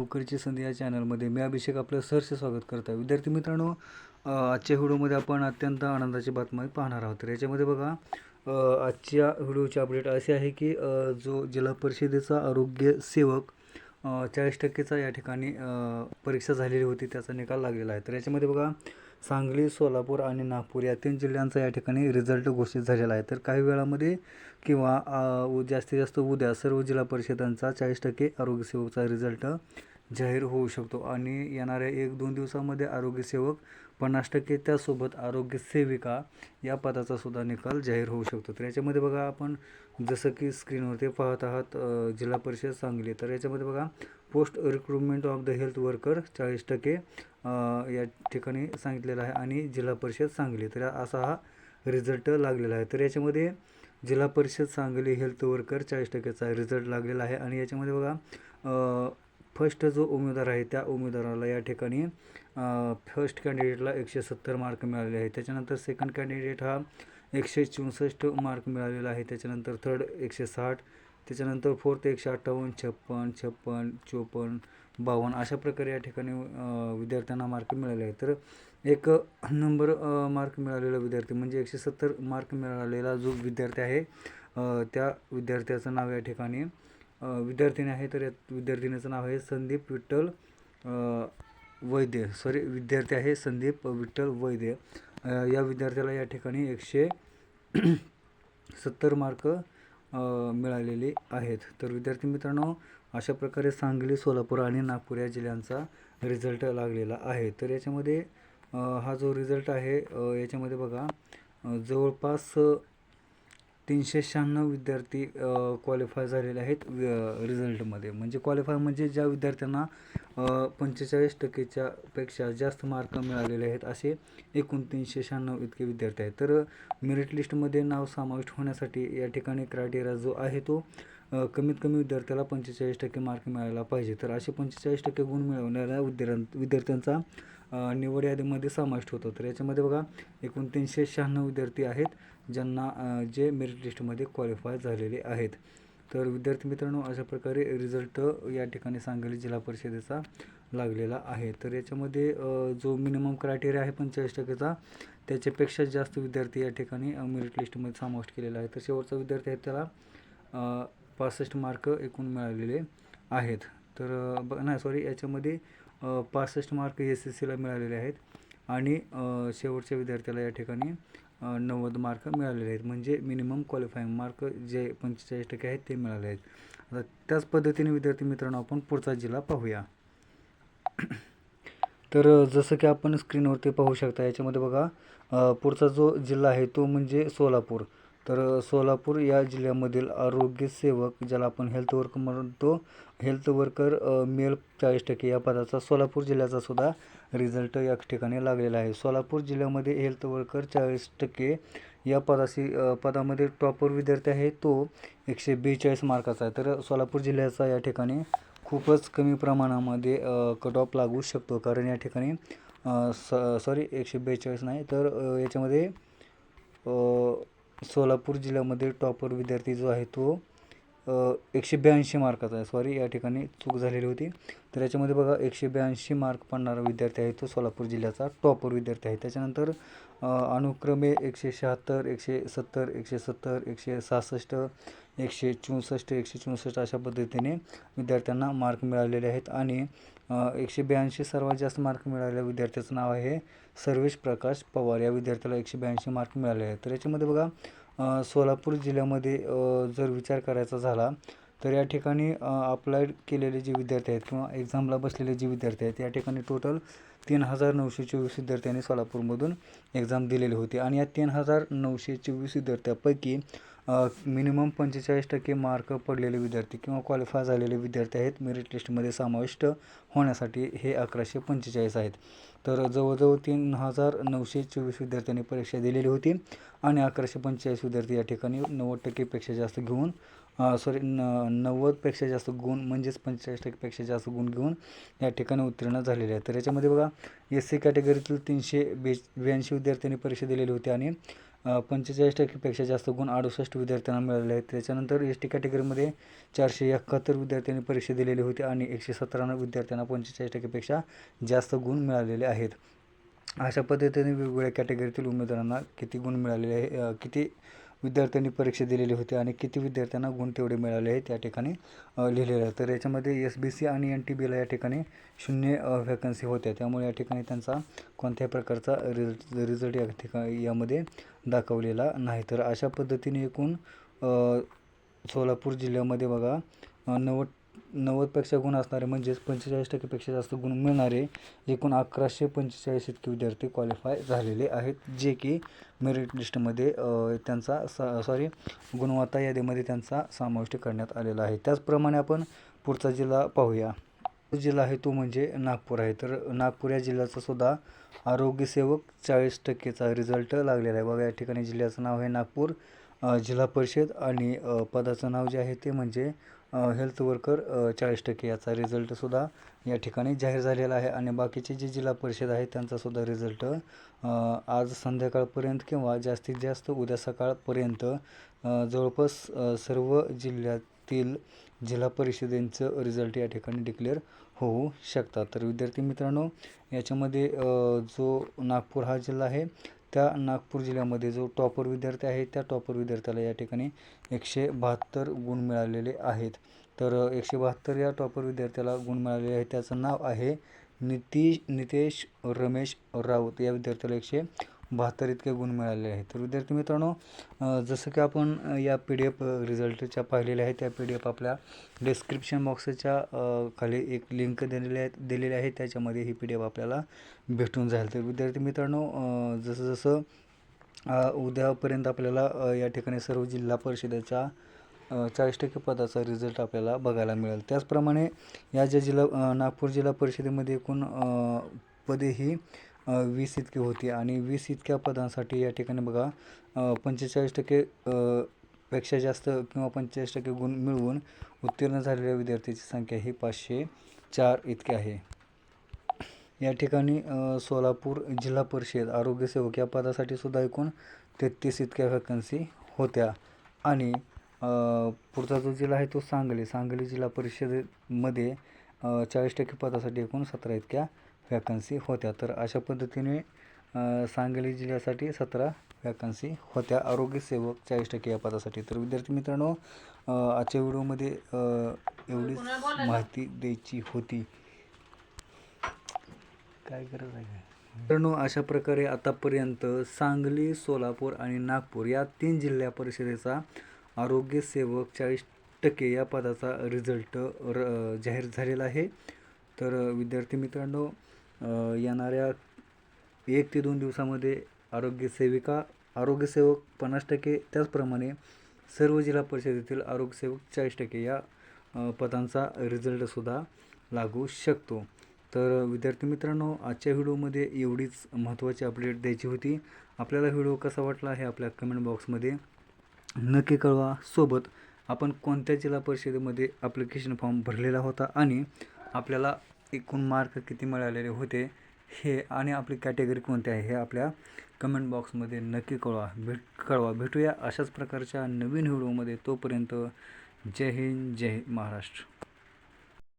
नोकरीची संधी या चॅनलमध्ये मी अभिषेक आपलं सहर्ष स्वागत करत आहे. विद्यार्थी मित्रांनो, आजच्या व्हिडिओमध्ये आपण अत्यंत आनंदाची बातमी पाहणार आहोत. तर याच्यामध्ये बघा, आजच्या व्हिडिओची अपडेट अशी आहे की जो जिल्हा परिषदेचा आरोग्य सेवक 40%चा या ठिकाणी परीक्षा झालेली होती, त्याचा निकाल लागलेला आहे. तर याच्यामध्ये बघा, सांगली, सोलापूर आणि नागपूर या 3 जिल्ह्यांचा या ठिकाणी रिझल्ट घोषित झालेला आहे. तर काही वेळामध्ये किंवा जास्तीत जास्त उद्या सर्व जिल्हा परिषदांचा 40% आरोग्यसेवकचा रिझल्ट जाहीर होऊ शकतो आणि येणाऱ्या 1-2 दिवसामध्ये आरोग्यसेवक 50%, त्यासोबत आरोग्यसेविका या पदाचा सुद्धा निकाल जाहीर होऊ शकतो. तर याच्यामध्ये बघा, आपण जसं की स्क्रीनवरती पाहत आहात जिल्हा परिषद सांगली. तर याच्यामध्ये बघा, post recruitment of the health worker 40% या ठिकाणी सांगितलेलं आहे आणि जिल्हा परिषद सांगली. तर असा हा रिझल्ट लागलेला आहे. तर याच्यामध्ये जिल्हा परिषद सांगली हेल्थ वर्कर 40%चा रिझल्ट लागलेला आहे आणि याच्यामध्ये बघा, फर्स्ट जो उमेदवार आहे त्या उमेदवाराला या ठिकाणी फर्स्ट कॅन्डिडेटला 170 मार्क मिळालेले आहेत. त्याच्यानंतर सेकंड कॅन्डिडेट हा 164 मार्क मिळालेला आहे. त्याच्यानंतर थर्ड 160, त्याच्यानंतर फोर्थ 158, 56, 56, 54, 52 अशा प्रकारे या ठिकाणी विद्यार्थ्यांना मार्क मिळाले आहेत. तर एक नंबर मार्क मिळालेला विद्यार्थी म्हणजे 170 मार्क मिळालेला जो विद्यार्थी आहे, त्या विद्यार्थ्याचं नाव या ठिकाणी विद्यार्थिनी आहे. तर या विद्यार्थिनीचं नाव आहे संदीप विठ्ठल वैद्य. विद्यार्थी आहे संदीप विठ्ठल वैद्य. या विद्यार्थ्याला या ठिकाणी 170 मार्क मिळालेले आहेत. तर विद्यार्थी मित्रांनो, अशा प्रकारे सांगली, सोलापूर आणि नागपूर या जिल्ह्यांचा रिझल्ट लागलेला आहे. तर याच्यामध्ये हा जो रिझल्ट आहे याच्यामध्ये बघा, जवळपास 396 विद्यार्थी क्वालिफाय झालेले आहेत रिझल्टमध्ये. म्हणजे क्वालिफाय म्हणजे ज्या विद्यार्थ्यांना 45%च्या पेक्षा जास्त मार्क मिळालेले आहेत, असे एकूण 396 इतके विद्यार्थी आहेत. तर मेरिट लिस्टमध्ये नाव समाविष्ट होण्यासाठी या ठिकाणी क्रायटेरिया जो आहे तो कमीत कमी विद्यार्थ्याला 45% मार्क मिळायला पाहिजे. तर असे 45% गुण मिळवणाऱ्या विद्यार्थ्यांचा निवड यादीमध्ये समाविष्ट होतो. तर याच्यामध्ये बघा, एकूण 396 विद्यार्थी आहेत ज्यांना जे मेरिट लिस्टमध्ये क्वालिफाय झालेले आहेत. तर विद्यार्थी मित्रांनो, अशा प्रकारे रिझल्ट या ठिकाणी सांगली जिल्हा परिषदेचा लागलेला आहे. तर याच्यामध्ये जो मिनिमम क्रायटेरिया आहे 45%चा, त्याच्यापेक्षा जास्त विद्यार्थी या ठिकाणी मेरिट लिस्टमध्ये समाविष्ट केलेला आहे. तर शेवटचा विद्यार्थी आहे त्याला 65 मार्क एकूण मिळालेले आहेत. तर याच्यामध्ये 65 मार्क SSCला मिळालेले आहेत आणि शेवटच्या विद्यार्थ्याला या ठिकाणी 90 मार्क मिळालेले आहेत. म्हणजे मिनिमम क्वालिफाईंग मार्क जे 45% आहेत ते मिळाले आहेत. आता त्याच पद्धतीने विद्यार्थी मित्रांनो, आपण पुढचा जिल्हा पाहूया. तर जसं की आपण स्क्रीनवरती पाहू शकता, याच्यामध्ये बघा, पुढचा जो जिल्हा आहे तो म्हणजे सोलापूर. तर सोलापूर या जिल्ह्यामधील आरोग्यसेवक, ज्याला आपण हेल्थ वर्कर म्हणतो, हेल्थ वर्कर मेल 40% या पदाचा सोलापूर जिल्ह्याचा सुद्धा रिझल्ट या ठिकाणी लागलेला आहे. सोलापूर जिल्ह्यामध्ये हेल्थ वर्कर 40% या पदामध्ये टॉपर विद्यार्थी आहे तो 142 मार्काचा आहे. तर सोलापूर जिल्ह्याचा या ठिकाणी खूपच कमी प्रमाणामध्ये कट ऑफ लागू शकतो, कारण या ठिकाणी 142 नाही, तर याच्यामध्ये सोलापूर जिल्ह्यामध्ये टॉपर विद्यार्थी जो आहे तो 182 मार्काचा आहे. या ठिकाणी चूक झालेली होती. तर याच्यामध्ये बघा, 182 मार्क पडणारा विद्यार्थी आहे तो सोलापूर जिल्ह्याचा टॉपर विद्यार्थी आहे. त्याच्यानंतर अनुक्रमे 176, 170, 170, 166, 164, 164 अशा पद्धतीने विद्यार्थ्यांना मार्क मिळालेले आहेत आणि 182 सर्वात जास्त मार्क मिळालेल्या विद्यार्थ्याचं नाव आहे सर्वेश प्रकाश पवार. या विद्यार्थ्याला 182 मार्क मिळाले आहेत. तर याच्यामध्ये बघा, सोलापूर जिल्ह्यामध्ये जर विचार करायचा झाला तर या ठिकाणी अप्लाइड केलेले जे विद्यार्थी आहेत किंवा एक्झामला बसलेले जे विद्यार्थी आहेत, या ठिकाणी टोटल 3924 विद्यार्थ्यांनी सोलापूरमधून एक्झाम दिलेली होती आणि या 3924 विद्यार्थ्यांपैकी मिनिमम 45% मार्क पडलेले विद्यार्थी किंवा क्वालिफाय झालेले विद्यार्थी आहेत मेरिट लिस्टमध्ये समाविष्ट होण्यासाठी, हे 1145 आहेत. तर जवळजवळ 3924 विद्यार्थ्यांनी परीक्षा दिलेली होती आणि 1145 विद्यार्थी या ठिकाणी 90%पेक्षा जास्त घेऊन 90पेक्षा जास्त गुण म्हणजेच 45%पेक्षा जास्त गुण घेऊन या ठिकाणी उत्तीर्ण झालेले आहेत. तर याच्यामध्ये बघा, SC कॅटेगरीतील 382 विद्यार्थ्यांनी परीक्षा दिलेली होती आणि 45%पेक्षा जास्त गुण 68 विद्यार्थ्यांना मिळाले आहेत. त्याच्यानंतर एस टी कॅटेगरीमध्ये 471 विद्यार्थ्यांनी परीक्षा दिलेली होती आणि 117 विद्यार्थ्यांना 45%पेक्षा जास्त गुण मिळालेले आहेत. अशा पद्धतीने वेगवेगळ्या कॅटेगरीतील उमेदवारांना किती गुण मिळालेले आहे, किती विद्यार्थ्यांनी परीक्षा दिलेली होती आणि किती विद्यार्थ्यांना गुण तेवढे मिळाले आहेत या ठिकाणी लिहिलेलं आहे. तर याच्यामध्ये SBC आणि NTBला या ठिकाणी 0 व्हॅकन्सी होत्या, त्यामुळे या ठिकाणी त्यांचा कोणत्याही प्रकारचा रिझल्ट या ठिकाणी यामध्ये दाखवलेला नाही. तर अशा पद्धतीने एकूण सोलापूर जिल्ह्यामध्ये बघा 90पेक्षा गुण असणारे म्हणजेच 45%पेक्षा जास्त गुण मिळणारे एकूण 1145 इतके विद्यार्थी क्वालिफाय झालेले आहेत, जे की मेरिट लिस्टमध्ये त्यांचा गुणवत्ता यादीमध्ये त्यांचा समाविष्ट करण्यात आलेला आहे. त्याचप्रमाणे आपण पुढचा जिल्हा पाहूया. जिल्हा आहे तो म्हणजे नागपूर आहे. तर नागपूर या जिल्ह्याचा सुद्धा आरोग्यसेवक 40%चा रिझल्ट लागलेला आहे. बघा या ठिकाणी जिल्ह्याचं नाव आहे नागपूर जिल्हा परिषद आणि पदाचं नाव जे आहे ते म्हणजे हेल्थ वर्कर 40% याचा रिझल्टसुद्धा या ठिकाणी जाहीर झालेला आहे. आणि बाकीचे जे जिल्हा परिषद आहे त्यांचासुद्धा रिझल्ट आज संध्याकाळपर्यंत किंवा जास्तीत जास्त उद्या सकाळपर्यंत जवळपास सर्व जिल्ह्यातील जिल्हा परिषदेंचं रिझल्ट या ठिकाणी डिक्लेअर होऊ शकतात. तर विद्यार्थी मित्रांनो, याच्यामध्ये जो नागपूर हा जिल्हा आहे त्या नागपूर जिल्ह्यामध्ये जो टॉपर विद्यार्थी आहे त्या टॉपर विद्यार्थ्याला या ठिकाणी 172 गुण मिळालेले आहेत. तर 172 या टॉपर विद्यार्थ्याला गुण मिळालेले आहेत. त्याचं नाव आहे नितेश रमेश राऊत. या विद्यार्थ्याला 172 इतके गुण मिळालेले आहेत. तर विद्यार्थी मित्रांनो, जसं की आपण या PDF रिझल्टच्या पाहिलेल्या आहेत, त्या PDF आपल्या डिस्क्रिप्शन बॉक्सच्या खाली एक लिंक दिलेली आहे, त्याच्यामध्ये ही PDF आपल्याला भेटून जाईल. तर विद्यार्थी मित्रांनो, जसं उद्यापर्यंत आपल्याला या ठिकाणी सर्व जिल्हा परिषदेच्या 40% पदाचा रिझल्ट आपल्याला बघायला मिळेल. त्याचप्रमाणे या ज्या नागपूर जिल्हा परिषदेमध्ये एकूण पदे ही 20 इतकी होती आणि 20 इतक्या पदांसाठी या ठिकाणी बघा 45% पेक्षा जास्त किंवा 45% गुण मिळवून उत्तीर्ण झालेल्या विद्यार्थ्यांची संख्या ही 504 इतकी आहे. या ठिकाणी सोलापूर जिल्हा परिषद आरोग्यसेवक या पदासाठी सुद्धा एकूण 33 इतक्या व्हॅकन्सी होत्या आणि पुढचा जो जिल्हा आहे तो सांगली जिल्हा परिषदेमध्ये 40% पदासाठी एकूण 17 इतक्या व्हॅकन्सी होत्या. तर अशा पद्धतीने सांगली जिल्ह्यासाठी 17 व्हॅकन्सी होत्या आरोग्यसेवक 40% या पदासाठी. तर विद्यार्थी मित्रांनो, आजच्या व्हिडिओमध्ये एवढीच माहिती द्यायची होती. काय गरज आहे मित्रांनो, अशा प्रकारे आतापर्यंत सांगली, सोलापूर आणि नागपूर या 3 जिल्हा परिषदेचा आरोग्यसेवक 40% या पदाचा रिझल्ट जाहीर झालेला आहे. तर विद्यार्थी मित्रांनो, येणाऱ्या 1 ते 2 दिवसामध्ये आरोग्यसेवक 50%, त्याचप्रमाणे सर्व जिल्हा परिषदेतील आरोग्यसेवक 40% या पदांचा रिझल्टसुद्धा लागू शकतो. तर विद्यार्थी मित्रांनो, आजच्या व्हिडिओमध्ये एवढीच महत्त्वाची अपडेट द्यायची होती. आपल्याला व्हिडिओ कसा वाटला हे आपल्या कमेंट बॉक्समध्ये नक्की कळवा. सोबत आपण कोणत्या जिल्हा परिषदेमध्ये ॲप्लिकेशन फॉर्म भरलेला होता आणि आपल्याला एकूण मार्क किती मिळालेले होते हे आणि आपली कॅटेगरी कोणती आहे हे आपल्या कमेंट बॉक्समध्ये नक्की कळवा. भेटूया अशाच प्रकारच्या नवीन व्हिडिओमध्ये. तोपर्यंत जय हिंद, जय महाराष्ट्र.